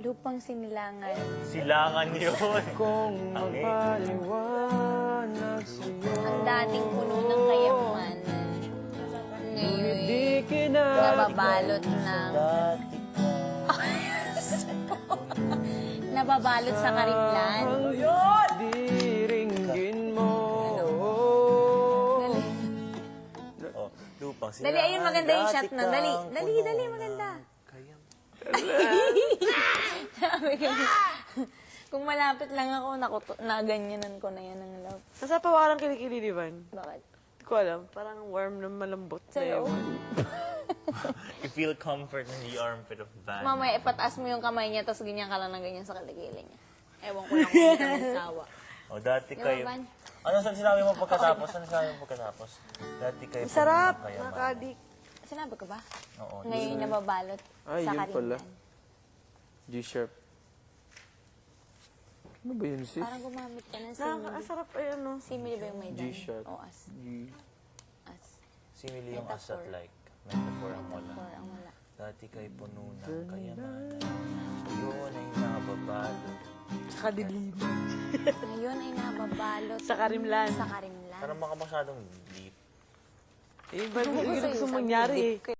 Lupang sinilangan. Silangan yun. Kung magpaliwanag sa'yo. Ang dating puno ng kayamanan. Ngayon, nababalot ng... nababalot sa karimlan. Diringgin mo. Dali. Oh, lupang silangan. Dali, ayun, maganda yung shot na. Dali, maganda. Sabi ko, kung malapit lang ako, naganyanan ko na yan ng love. Nasa pa parang kilikili, di ba? Bakit? Hindi ko alam. Parang warm na malambot Sa na loob. yun. You feel comfort in the armpit of Van. Mamaya, ipataas mo yung kamay niya, tapos ganyan ka lang na ganyan sa kaligili niya. Ewan ko lang kung hindi ka magsawa. O, dati Di ba, kayo... Van? Ano sinabi mo pagkatapos? Dati kayo... Sarap! puno ng kayaman. Nakadik. Sinabi ko ba? Oo. Ngayon nababalot Ay, sa yun pala. karimlan. G-sharp. Ano ba yun, sis? Parang gumamit ka ng simile. Nakakasarap ay ano. Simile ba yung may dami? G-sharp. O as. G. As. Simili yung Metaphor. asat like. Metaphor ang wala. Or ang wala. Dati kayo puno ng kayamanan. Yun ay nababalo. Tsaka dilim. Ngayon ay nababalot Sa karimlan. sa karimlan. Parang baka masyadong deep. Eh, ba't Gusto gusto yung mangyari eh. sabi,